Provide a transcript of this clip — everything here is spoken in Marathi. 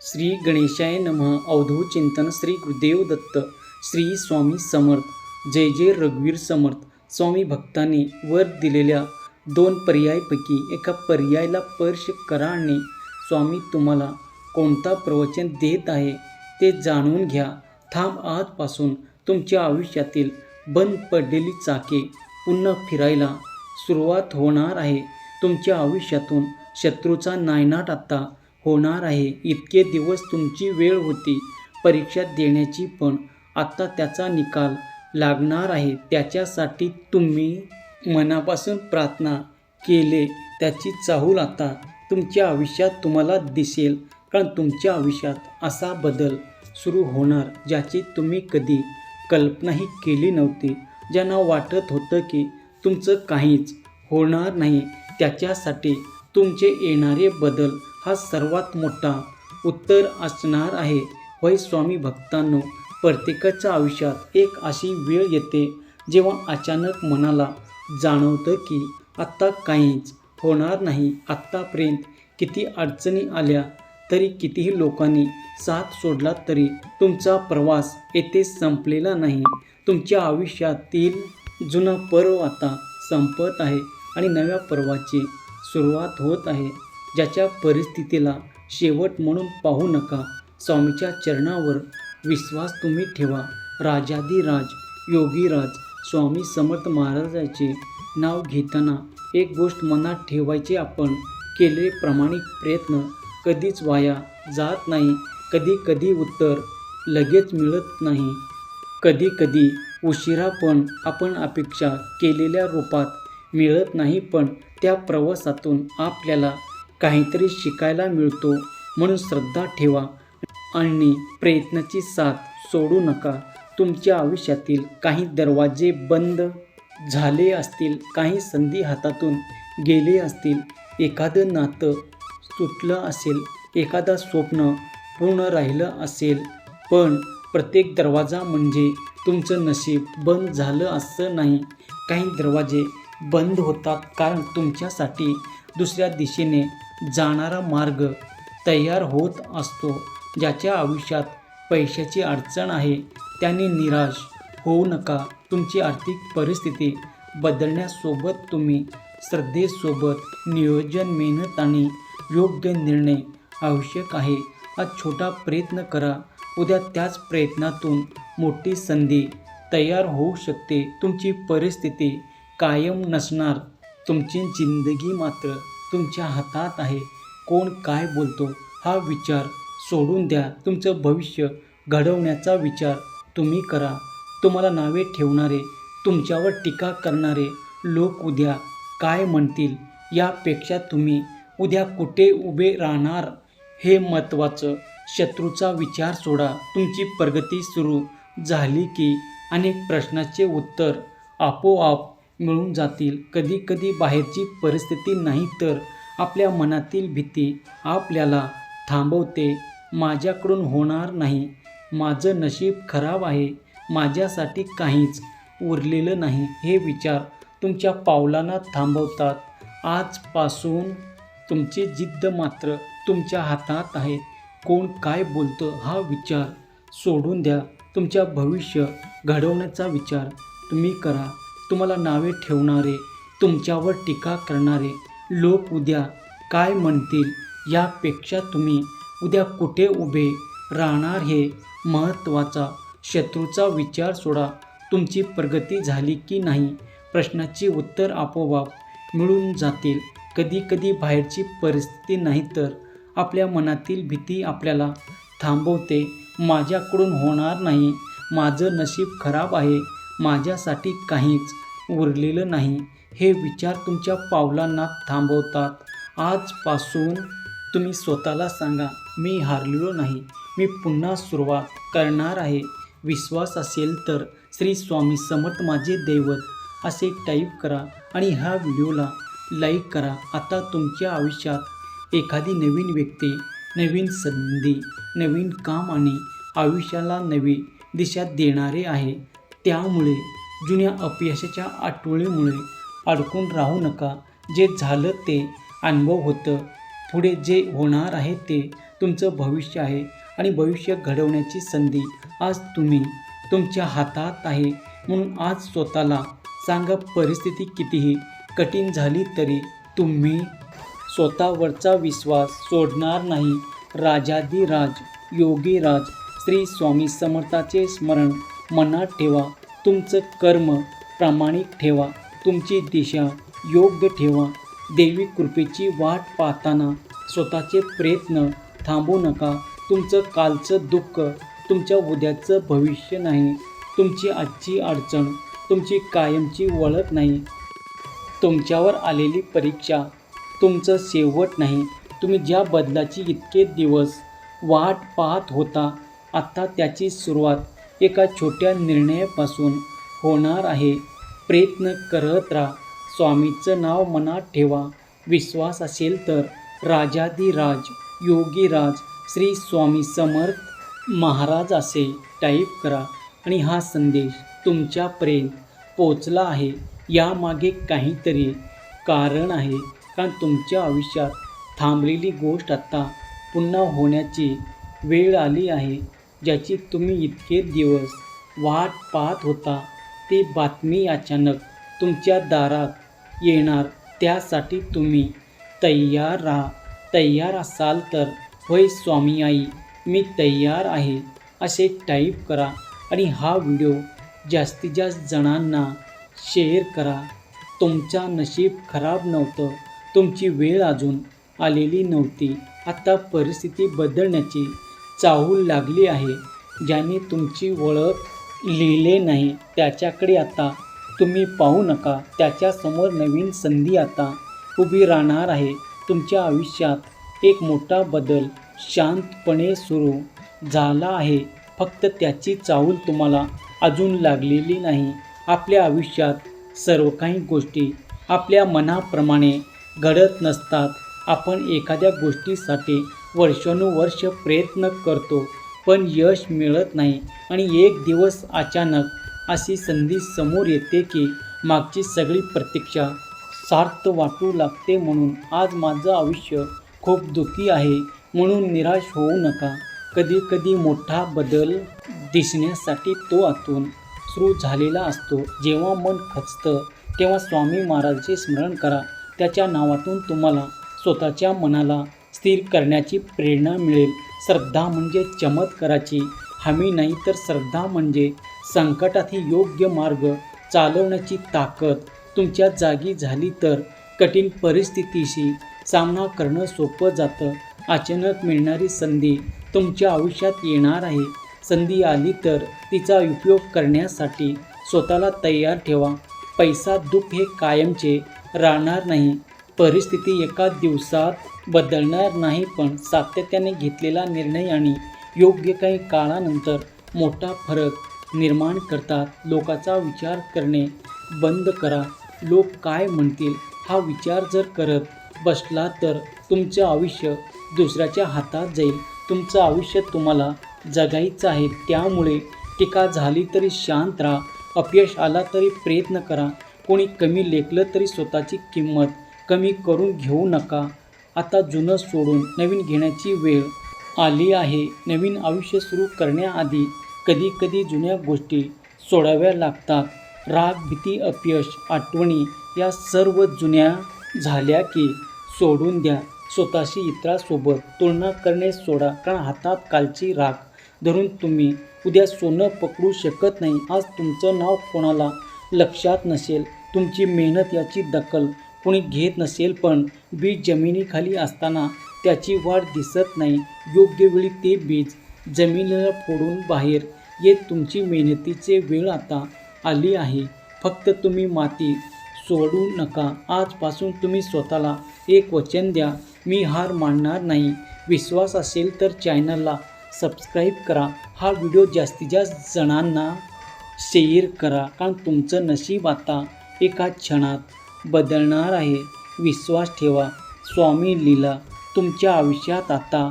श्री गणेशाय नमः. अवधूत चिंतन श्री गुरुदेव दत्त. श्री स्वामी समर्थ. जय जय रघुवीर समर्थ. स्वामी भक्तांनी वर दिलेल्या 2 पर्यायापैकी एका पर्यायाला स्पर्श करा आणि स्वामी तुम्हाला कोणता प्रवचन देत आहे ते जाणून घ्या. थांब, आजपासून तुमच्या आयुष्यातील बंद पडलेली चाके पुन्हा फिरायला सुरुवात होणार आहे. तुमच्या आयुष्यातून शत्रूचा नायनाट आता होणार आहे. इतके दिवस तुमची वेळ होती परीक्षा देण्याची, पण आता त्याचा निकाल लागणार आहे. त्याच्यासाठी तुम्ही मनापासून प्रार्थना केले त्याची चाहूल आता तुमच्या आयुष्यात तुम्हाला दिसेल. कारण तुमच्या आयुष्यात असा बदल सुरू होणार ज्याची तुम्ही कधी कल्पनाही केली नव्हती. ज्यांना वाटत होतं की तुमचं काहीच होणार नाही, त्याच्यासाठी तुमचे येणारे बदल हा सर्वात मोठा उत्तर असणार आहे. होय स्वामी भक्तांनो, प्रत्येकाच्या आयुष्यात एक अशी वेळ येते जेव्हा अचानक मनाला जाणवतं की आत्ता काहीच होणार नाही. आत्तापर्यंत किती अडचणी आल्या तरी, कितीही लोकांनी साथ सोडला तरी तुमचा प्रवास येथे संपलेला नाही. तुमच्या आयुष्यातील जुना पर्व आता संपत आहे आणि नव्या पर्वाची सुरुवात होत आहे. ज्याच्या परिस्थितीला शेवट म्हणून पाहू नका. स्वामीच्या चरणावर विश्वास तुम्ही ठेवा. राजाधिराज योगीराज स्वामी समर्थ महाराजांचे नाव घेताना एक गोष्ट मनात ठेवायची, आपण केलेले प्रामाणिक प्रयत्न कधीच वाया जात नाही. कधी कधी उत्तर लगेच मिळत नाही, कधी कधी उशिरा, पण आपण अपेक्षा केलेल्या रूपात मिळत नाही. पण त्या प्रवासातून आपल्याला काहीतरी शिकायला मिळतो. म्हणून श्रद्धा ठेवा आणि प्रयत्नाची साथ सोडू नका. तुमच्या आयुष्यातील काही दरवाजे बंद झाले असतील, काही संधी हातातून गेले असतील, एखादं नातं सुटलं असेल, एखादा स्वप्न पूर्ण राहिलं असेल, पण प्रत्येक दरवाजा म्हणजे तुमचं नशीब बंद झालं असं नाही. काही दरवाजे बंद होतात कारण तुमच्यासाठी दुसऱ्या दिशेने जाणारा मार्ग तयार होत असतो. ज्याच्या आयुष्यात पैशाची अडचण आहे त्याने निराश होऊ नका. तुमची आर्थिक परिस्थिती बदलण्यासोबत तुम्ही श्रद्धेसोबत नियोजन, मेहनत आणि योग्य निर्णय आवश्यक आहे. आज छोटा प्रयत्न करा, उद्या त्याच प्रयत्नातून मोठी संधी तयार होऊ शकते. तुमची परिस्थिती कायम नसणार, तुमची जिंदगी मात्र तुमच्या हातात आहे. कोण काय बोलतो हा विचार सोडून द्या. तुमचं भविष्य घडवण्याचा विचार तुम्ही करा. तुम्हाला नावे ठेवणारे, तुमच्यावर टीका करणारे लोक उद्या काय म्हणतील यापेक्षा तुम्ही उद्या कुठे उभे राहणार हे महत्त्वाचं. शत्रूचा विचार सोडा. तुमची प्रगती सुरू झाली की अनेक प्रश्नांचे उत्तर आपोआप मिळून जातील. कधी कधी बाहेरची परिस्थिती नाही तर आपल्या मनातील भीती आपल्याला थांबवते. माझ्याकडून होणार नाही, माझं नशीब खराब आहे, माझ्यासाठी काहीच उरलेलं नाही, हे विचार तुमच्या पावलांना थांबवतात. आजपासून तुमची जिद्द मात्र तुमच्या हातात आहे. कोण काय बोलतं हा विचार सोडून द्या. तुमच्या भविष्य घडवण्याचा विचार तुम्ही करा. तुम्हाला नावे ठेवणारे, तुमच्यावर टीका करणारे लोक उद्या काय म्हणतील यापेक्षा तुम्ही उद्या कुठे उभे राहणार हे महत्त्वाचा. शत्रूचा विचार सोडा. तुमची प्रगती झाली की नाही प्रश्नाची उत्तर आपोआप मिळून जातील. कधी कधी बाहेरची परिस्थिती नाही तर आपल्या मनातील भीती आपल्याला थांबवते. माझ्याकडून होणार नाही, माझं नशीब खराब आहे, माझ्यासाठी काहीच उरलेलं नाही, हे विचार तुमच्या पावलांना थांबवतात. आजपासून तुम्ही स्वतःला सांगा, मी हारलेलो नाही, मी पुन्हा सुरुवात करणार आहे. विश्वास असेल तर श्री स्वामी समर्थ माझे दैवत असे टाईप करा आणि ह्या व्हिडिओला लाईक करा. आता तुमच्या आयुष्यात एखादी नवीन व्यक्ती, नवीन संधी, नवीन काम आणि आयुष्याला नवी दिशा देणारे आहे. त्यामुळे जुन्या अपयशाच्या आठवणीमुळे अडकून राहू नका. जे झालं ते अनुभव होतं, पुढे जे होणार आहे ते तुमचं भविष्य आहे आणि भविष्य घडवण्याची संधी आज तुमच्या हातात आहे. म्हणून आज स्वतःला सांगा, परिस्थिती कितीही कठीण झाली तरी तुम्ही स्वतःवरचा विश्वास सोडणार नाही. राजाधिराज योगीराज श्री स्वामी समर्थाचे स्मरण मनात ठेवा. तुमचं कर्म प्रामाणिक ठेवा. तुमची दिशा योग्य ठेवा. देवी कृपेची वाट पाहताना स्वतःचे प्रयत्न थांबवू नका. तुमचं कालचं दुःख तुमच्या उद्याचं भविष्य नाही. तुमची आजची अडचण तुमची कायमची ओळख नाही. तुमच्यावर आलेली परीक्षा तुमचं शेवट नाही. तुम्ही ज्या बदलाची इतके दिवस वाट पाहत होता, आता त्याची सुरुवात एका छोट्या निर्णयापासून होणार आहे. प्रयत्न करत राहा. स्वामीचं नाव मनात ठेवा. विश्वास असेल तर राजाधिराज योगीराज श्री स्वामी समर्थ महाराज असे टाईप करा आणि हा संदेश तुमच्यापर्यंत पोचला आहे. यामागे काहीतरी कारण आहे, कारण तुमच्या आयुष्यात थांबलेली गोष्ट आता पुन्हा होण्याची वेळ आली आहे. ज्याची तुम्ही इतके दिवस वाट पाहत होता, ती बातमी अचानक तुमच्या दारात येणार. त्यासाठी तुम्ही तयार राहा. तयार असाल तर होय स्वामी आई, मी तयार आहे असे टाईप करा आणि हा व्हिडिओ जास्तीत जास्त जणांना शेअर करा. तुमचा नशीब खराब नव्हतं. तुमची वेळ अजून आलेली नव्हती. आता परिस्थिती बदलण्याची चाहूल लागली आहे. ज्याने तुमची ओळख लिहिले नाही त्याच्याकडे आता तुम्ही पाहू नका. त्याच्यासमोर नवीन संधी आता उभी राहणार आहे. तुमच्या आयुष्यात एक मोठा बदल शांतपणे सुरू झाला आहे. फक्त त्याची चाहूल तुम्हाला अजून लागलेली नाही. आपल्या आयुष्यात सर्व काही गोष्टी आपल्या मनाप्रमाणे घडत नसतात. आपण एखाद्या गोष्टीसाठी वर्षानुवर्ष प्रयत्न करतो, पण यश मिळत नाही आणि एक दिवस अचानक अशी संधी समोर येते की मागची सगळी प्रतीक्षा सार्थ वाटू लागते. म्हणून आज माझं आयुष्य खूप दुःखी आहे म्हणून निराश होऊ नका. कधी कधी मोठा बदल दिसण्यासाठी तो आतून सुरू झालेला असतो. जेव्हा मन खचतं तेव्हा स्वामी महाराजांचे स्मरण करा. त्याच्या नावातून तुम्हाला स्वतःच्या मनाला स्थिर करण्याची प्रेरणा मिळेल. श्रद्धा म्हणजे चमत्काराची हमी नाही, तर श्रद्धा म्हणजे संकटातही योग्य मार्ग चालवण्याची ताकद. तुमच्या जागी झाली तर कठीण परिस्थितीशी सामना करणं सोपं जातं. अचानक मिळणारी संधी तुमच्या आयुष्यात येणार आहे. संधी आली तर तिचा उपयोग करण्यासाठी स्वतःला तयार ठेवा. पैसा दुःख हे कायमचे राहणार नाही. परिस्थिती एका दिवसात बदलणार नाही, पण सातत्याने घेतलेला निर्णय आणि योग्य काही काळानंतर मोठा फरक निर्माण करतात. लोकांचा विचार करणे बंद करा. लोक काय म्हणतील हा विचार जर करत बसला तर तुमचं आयुष्य दुसऱ्याच्या हातात जाईल. तुमचं आयुष्य तुम्हाला जगायचं आहे. त्यामुळे टीका झाली तरी शांत राहा. अपयश आला तरी प्रयत्न करा. कोणी कमी लेखलं तरी स्वतःची किंमत कमी करून घेऊ नका. आता जुनं सोडून नवीन घेण्याची वेळ आली आहे. नवीन आयुष्य सुरू करण्याआधी कधी कधी जुन्या गोष्टी सोडाव्या लागतात. राग, भीती, अपयश, आठवणी या सर्व जुन्या झाल्या की सोडून द्या. स्वतःशी इतरांसोबत तुलना करणे सोडा, कारण हातात कालची राख धरून तुम्ही उद्या सोनं पकडू शकत नाही. आज तुमचं नाव कोणाला लक्षात नसेल, तुमची मेहनत याची दखल कोणी घेत नसेल, पण बीज जमिनीखाली असताना त्याची वाढ दिसत नाही. योग्य वेळी ते बीज जमिनीला फोडून बाहेर येत तुमची मेहनतीची वेळ आता आली आहे. फक्त तुम्ही माती सोडू नका. आजपासून तुम्ही स्वतःला एक वचन द्या, मी हार मानणार नाही. विश्वास असेल तर चॅनलला सबस्क्राईब करा. हा व्हिडिओ जास्तीत जास्त जणांना शेअर करा, कारण तुमचं नशीब आता एका क्षणात बदलणार आहे. विश्वास ठेवा. स्वामी लीला तुमच्या आयुष्यात आता